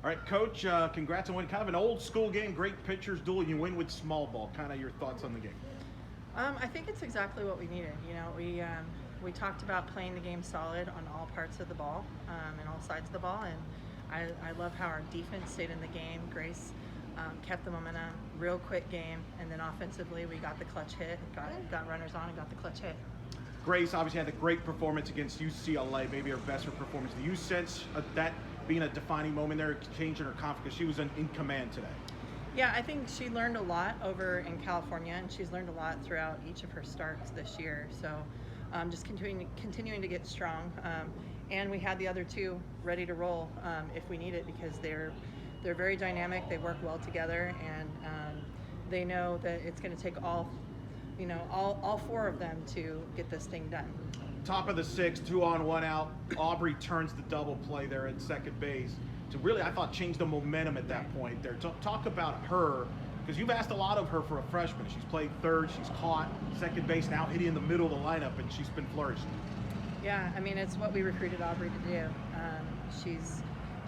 All right, Coach, congrats on winning kind of an old school game, great pitchers duel, and you win with small ball. Kind of your thoughts on the game? I think it's exactly what we needed. We talked about playing the game solid on all parts of the ball and all sides of the ball, and I love how our defense stayed in the game. Grace kept the momentum, real quick game, and then offensively we got the clutch hit, got runners on, and got the clutch hit. Grace obviously had a great performance against UCLA, maybe her best performance. Do you sense that being a defining moment there, changing her confidence? She was in command today. Yeah, I think she learned a lot over in California, and she's learned a lot throughout each of her starts this year. So just continuing to get strong. And we had the other two ready to roll if we need it, because they're very dynamic. They work well together, and they know that it's going to take all four of them to get this thing done. Top of the sixth, 2 on, 1 out. Aubrey turns the double play there at second base to really, I thought, change the momentum at that point there. Talk about her, because you've asked a lot of her for a freshman. She's played third, she's caught second base, now hitting in the middle of the lineup, and she's been flourishing. Yeah, I mean, it's what we recruited Aubrey to do.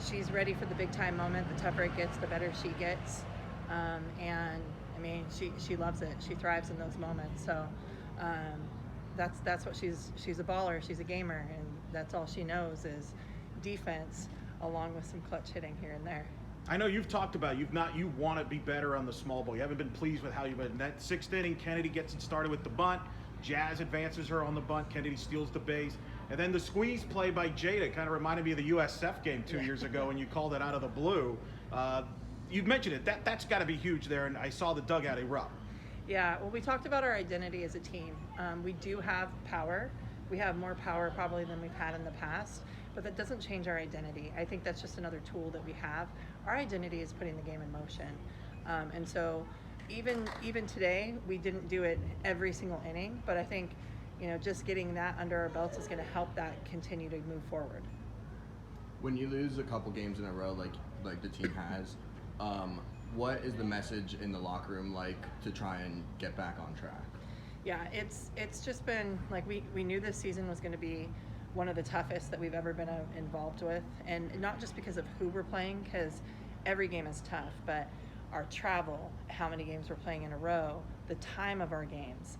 She's ready for the big time moment. The tougher it gets, the better she gets. And I mean, she loves it. She thrives in those moments. So that's what she's a baller. She's a gamer, and that's all she knows is defense, along with some clutch hitting here and there. I know you've talked about you want to be better on the small ball. You haven't been pleased with how you've been. In that sixth inning, Kennedy gets it started with the bunt. Jazz advances her on the bunt. Kennedy steals the base. And then the squeeze play by Jada kind of reminded me of the USF game 2 years ago when you called it out of the blue. You've mentioned it. That's got to be huge there, and I saw the dugout erupt. Yeah, well, we talked about our identity as a team. We do have power. We have more power probably than we've had in the past, but that doesn't change our identity. I think that's just another tool that we have. Our identity is putting the game in motion. And so even today, we didn't do it every single inning, but I think just getting that under our belts is going to help that continue to move forward. When you lose a couple games in a row like the team has, what is the message in the locker room like to try and get back on track? Yeah, it's just been like we knew this season was going to be one of the toughest that we've ever been involved with, and not just because of who we're playing, because every game is tough, but our travel, how many games we're playing in a row, the time of our games.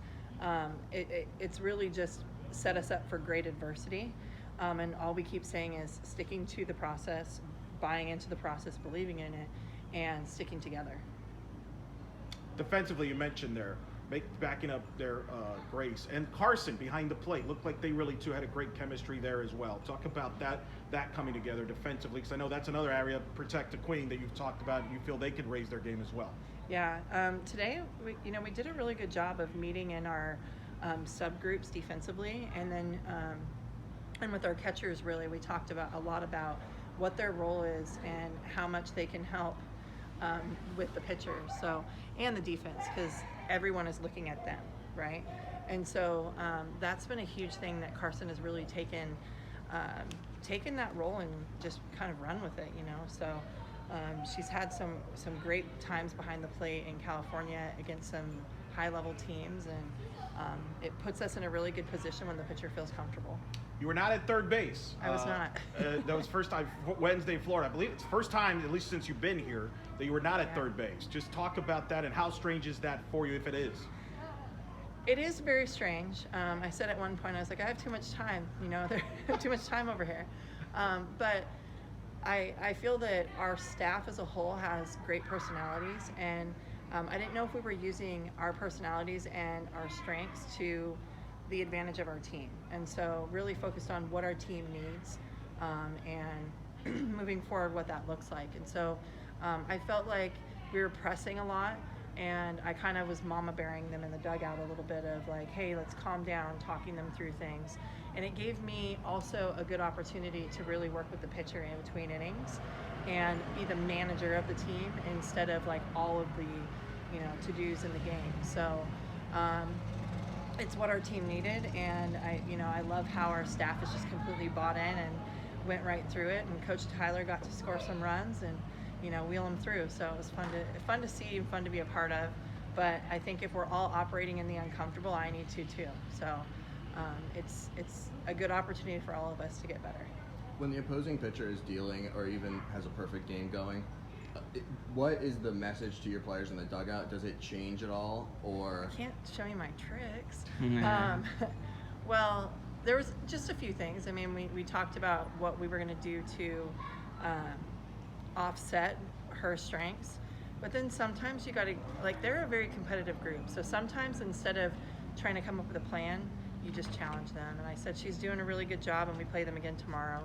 It's really just set us up for great adversity, and all we keep saying is sticking to the process, buying into the process, believing in it, and sticking together. Defensively, you mentioned there, backing up their Grace and Carson behind the plate. Looked like they really too had a great chemistry there as well. Talk about that coming together defensively, because I know that's another area, protect the queen, that you've talked about. You feel they could raise their game as well. Yeah, today we did a really good job of meeting in our subgroups defensively, and then and with our catchers, really we talked about a lot about what their role is and how much they can help with the pitchers, and the defense, because everyone is looking at them, right? And so that's been a huge thing that Carson has really taken that role and just kind of run with it, So she's had some great times behind the plate in California against some high-level teams, and it puts us in a really good position when the pitcher feels comfortable. You were not at third base. I was not. That was first time, Wednesday, Florida. I believe it's the first time, at least since you've been here, that you were not at third base. Just talk about that, and how strange is that for you, if it is? It is very strange. I said at one point, I was like, I have too much time. I have too much time over here. But I feel that our staff as a whole has great personalities, and I didn't know if we were using our personalities and our strengths to the advantage of our team, and so really focused on what our team needs and moving forward what that looks like. And so I felt like we were pressing a lot, and I kind of was mama bearing them in the dugout a little bit of like, hey, let's calm down, talking them through things. And it gave me also a good opportunity to really work with the pitcher in between innings and be the manager of the team instead of like all of the to-dos in the game. So it's what our team needed, and I love how our staff is just completely bought in and went right through it, and Coach Tyler got to score some runs and wheel them through. So it was fun to see and fun to be a part of. But I think if we're all operating in the uncomfortable, I need to too. So it's a good opportunity for all of us to get better. when the opposing pitcher is dealing or even has a perfect game going, what is the message to your players in the dugout? Does it change at all, or? I can't show you my tricks. Yeah. Well, there was just a few things. I mean, we talked about what we were going to do to offset her strengths, but then sometimes you got to, like, they're a very competitive group. So sometimes instead of trying to come up with a plan, you just challenge them. And I said she's doing a really good job, and we play them again tomorrow.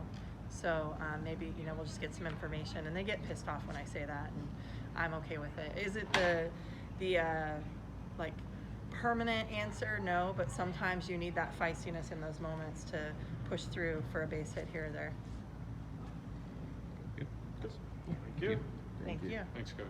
So maybe, you know, we'll just get some information. And they get pissed off when I say that, and I'm okay with it. Is it the like permanent answer? No, but sometimes you need that feistiness in those moments to push through for a base hit here or there. Good. Thank you. Thank you. Thanks, Coach.